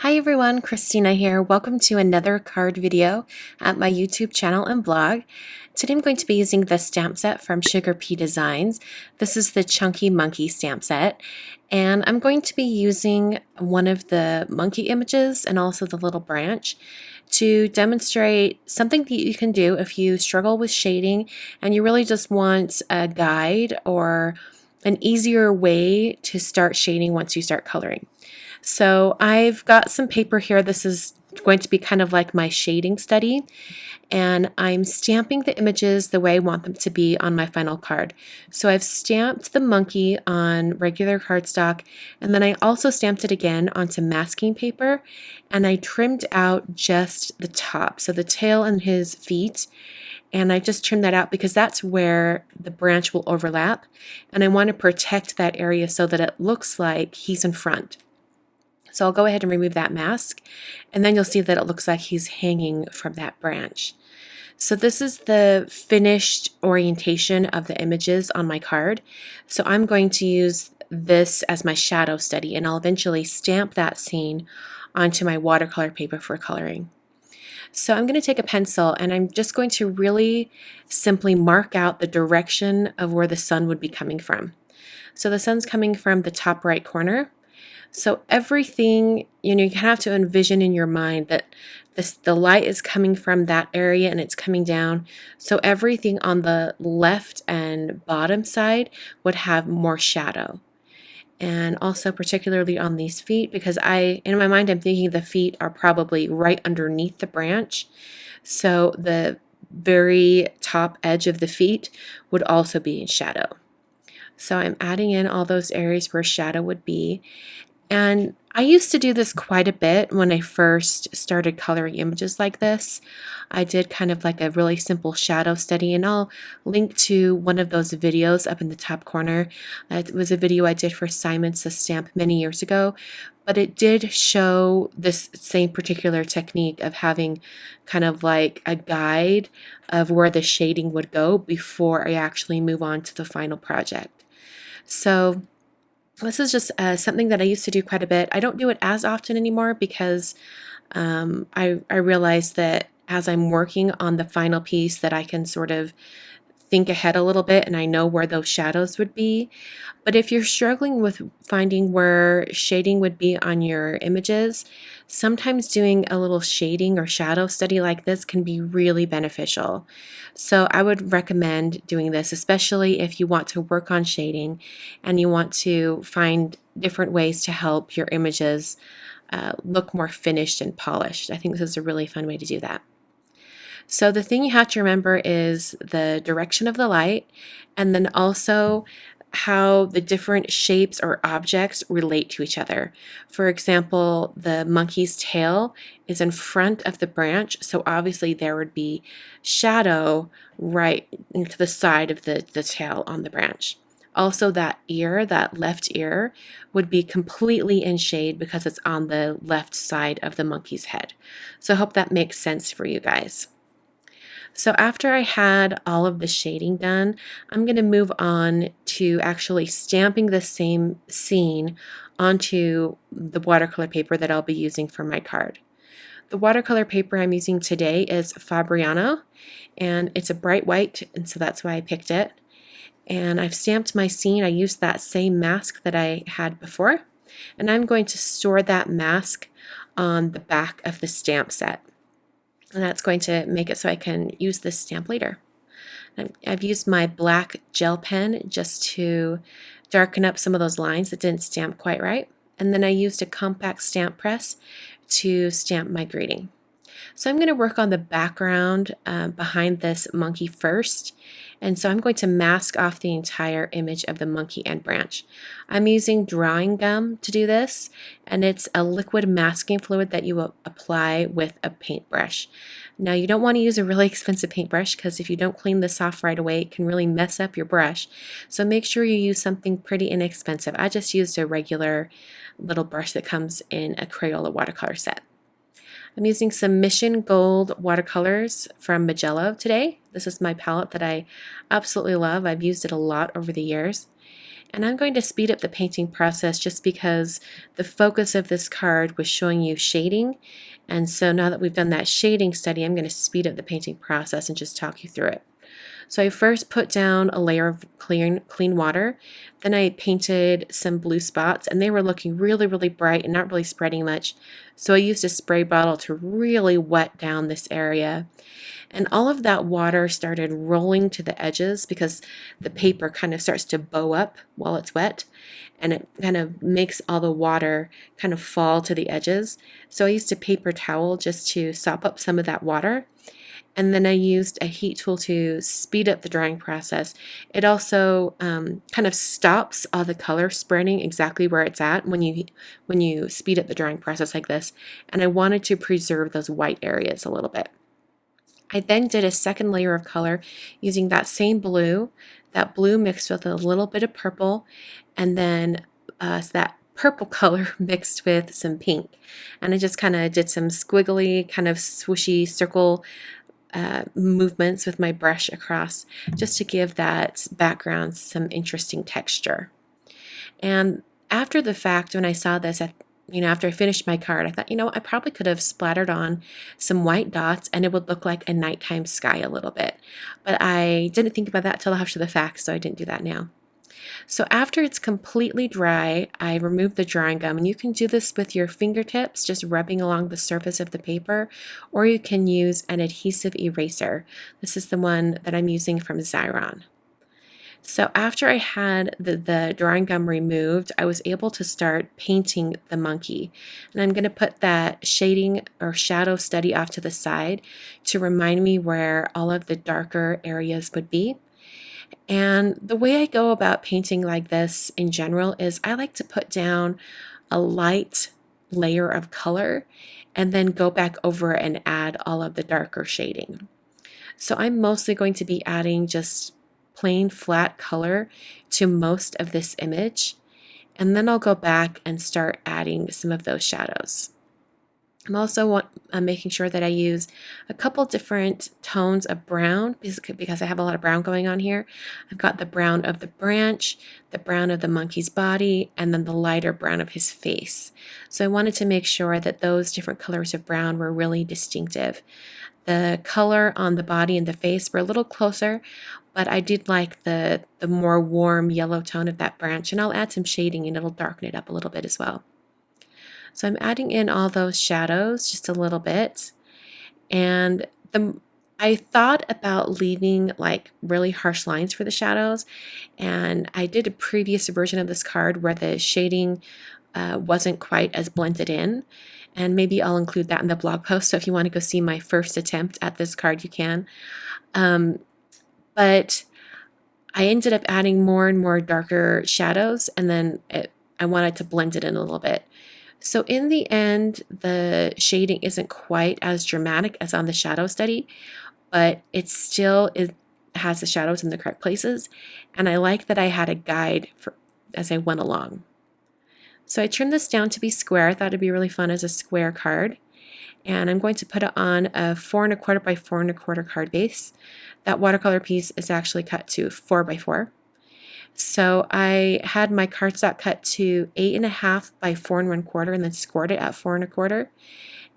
Hi everyone, Christina here. Welcome to another card video at my YouTube channel and blog. Today I'm going to be using the stamp set from Sugar Pea Designs. This is the Chunky Monkey stamp set, and I'm going to be using one of the monkey images and also the little branch to demonstrate something that you can do if you struggle with shading and you really just want a guide or an easier way to start shading once you start coloring. So I've got some paper here. This is going to be kind of like my shading study, and I'm stamping the images the way I want them to be on my final card. So I've stamped the monkey on regular cardstock, and then I also stamped it again onto masking paper, and I trimmed out just the top, so the tail and his feet, and I just trimmed that out because that's where the branch will overlap, and I want to protect that area so that it looks like he's in front. So I'll go ahead and remove that mask, and then you'll see that it looks like he's hanging from that branch. So this is the finished orientation of the images on my card. So I'm going to use this as my shadow study, and I'll eventually stamp that scene onto my watercolor paper for coloring. So I'm going to take a pencil and I'm just going to really simply mark out the direction of where the sun would be coming from. So the sun's coming from the top right corner. So everything, you have to envision in your mind that the light is coming from that area and it's coming down. So everything on the left and bottom side would have more shadow. And also particularly on these feet, because in my mind, I'm thinking the feet are probably right underneath the branch. So the very top edge of the feet would also be in shadow. So I'm adding in all those areas where shadow would be. And I used to do this quite a bit when I first started coloring images like this. I did kind of like a really simple shadow study, and I'll link to one of those videos up in the top corner. It was a video I did for Simon Says Stamp many years ago, but it did show this same particular technique of having kind of like a guide of where the shading would go before I actually move on to the final project. So this is just something that I used to do quite a bit. I don't do it as often anymore because I realize that as I'm working on the final piece that I can sort of think ahead a little bit and I know where those shadows would be. But if you're struggling with finding where shading would be on your images, sometimes doing a little shading or shadow study like this can be really beneficial. So I would recommend doing this, especially if you want to work on shading and you want to find different ways to help your images look more finished and polished. I think this is a really fun way to do that. So the thing you have to remember is the direction of the light, and then also how the different shapes or objects relate to each other. For example, the monkey's tail is in front of the branch, so obviously there would be shadow right into the side of the tail on the branch. Also, that ear, that left ear, would be completely in shade because it's on the left side of the monkey's head. So I hope that makes sense for you guys. So after I had all of the shading done, I'm going to move on to actually stamping the same scene onto the watercolor paper that I'll be using for my card. The watercolor paper I'm using today is Fabriano, and it's a bright white, and so that's why I picked it. And I've stamped my scene. I used that same mask that I had before, and I'm going to store that mask on the back of the stamp set. And that's going to make it so I can use this stamp later. I've used my black gel pen just to darken up some of those lines that didn't stamp quite right. And then I used a compact stamp press to stamp my greeting. So I'm going to work on the background behind this monkey first. And so I'm going to mask off the entire image of the monkey and branch. I'm using drawing gum to do this, and it's a liquid masking fluid that you will apply with a paintbrush. Now you don't want to use a really expensive paintbrush because if you don't clean this off right away, it can really mess up your brush. So make sure you use something pretty inexpensive. I just used a regular little brush that comes in a Crayola watercolor set. I'm using some Mission Gold watercolors from Magello today. This is my palette that I absolutely love. I've used it a lot over the years. And I'm going to speed up the painting process just because the focus of this card was showing you shading. And so now that we've done that shading study, I'm going to speed up the painting process and just talk you through it. So I first put down a layer of clean water. Then I painted some blue spots, and they were looking really, really bright and not really spreading much. So I used a spray bottle to really wet down this area. And all of that water started rolling to the edges because the paper kind of starts to bow up while it's wet, and it kind of makes all the water kind of fall to the edges. So I used a paper towel just to sop up some of that water. And then I used a heat tool to speed up the drying process. It also kind of stops all the color spreading exactly where it's at when you speed up the drying process like this. And I wanted to preserve those white areas a little bit. I then did a second layer of color using that same blue, mixed with a little bit of purple, and then that purple color mixed with some pink. And I just kind of did some squiggly, kind of swooshy circle movements with my brush across just to give that background some interesting texture. And after the fact, when I saw this, after I finished my card, I thought, I probably could have splattered on some white dots and it would look like a nighttime sky a little bit. But I didn't think about that till after the fact, so I didn't do that now. So after it's completely dry, I remove the drying gum, and you can do this with your fingertips, just rubbing along the surface of the paper, or you can use an adhesive eraser. This is the one that I'm using from Xyron. So after I had the drying gum removed, I was able to start painting the monkey. And I'm going to put that shading or shadow study off to the side to remind me where all of the darker areas would be. And the way I go about painting like this in general is I like to put down a light layer of color and then go back over and add all of the darker shading. So I'm mostly going to be adding just plain flat color to most of this image, and then I'll go back and start adding some of those shadows. I'm also making sure that I use a couple different tones of brown because I have a lot of brown going on here. I've got the brown of the branch, the brown of the monkey's body, and then the lighter brown of his face. So I wanted to make sure that those different colors of brown were really distinctive. The color on the body and the face were a little closer, but I did like the more warm yellow tone of that branch, and I'll add some shading and it'll darken it up a little bit as well. So I'm adding in all those shadows just a little bit, and I thought about leaving like really harsh lines for the shadows, and I did a previous version of this card where the shading wasn't quite as blended in, and maybe I'll include that in the blog post, so if you want to go see my first attempt at this card, you can. But I ended up adding more and more darker shadows, and then I wanted to blend it in a little bit. So in the end, the shading isn't quite as dramatic as on the shadow study, but it still has the shadows in the correct places. And I like that I had a guide as I went along. So I trimmed this down to be square. I thought it'd be really fun as a square card. And I'm going to put it on a 4 1/4 by 4 1/4 card base. That watercolor piece is actually cut to 4 by 4. So I had my cardstock cut to 8 1/2 by 4 1/4 and then scored it at 4 1/4,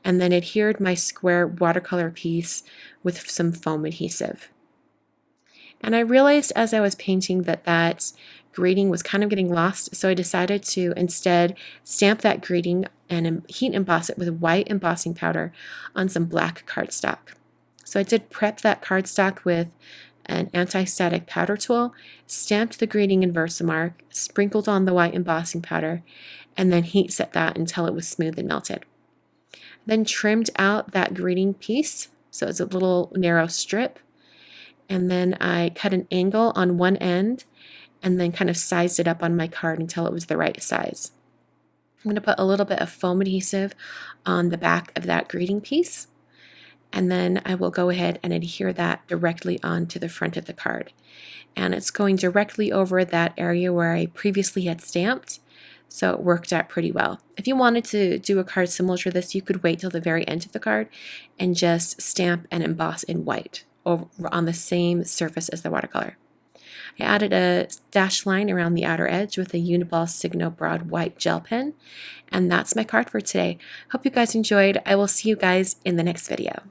and then adhered my square watercolor piece with some foam adhesive. And I realized as I was painting that grading was kind of getting lost, so I decided to instead stamp that grading and heat emboss it with white embossing powder on some black cardstock. So I did prep that cardstock with an anti-static powder tool, stamped the grading in Versamark, sprinkled on the white embossing powder, and then heat set that until it was smooth and melted. Then trimmed out that grading piece, so it's a little narrow strip, and then I cut an angle on one end and then kind of sized it up on my card until it was the right size. I'm going to put a little bit of foam adhesive on the back of that grading piece, and then I will go ahead and adhere that directly onto the front of the card. And it's going directly over that area where I previously had stamped, so it worked out pretty well. If you wanted to do a card similar to this, you could wait till the very end of the card and just stamp and emboss in white over on the same surface as the watercolor. I added a dash line around the outer edge with a Uniball Signo Broad White gel pen. And that's my card for today. Hope you guys enjoyed. I will see you guys in the next video.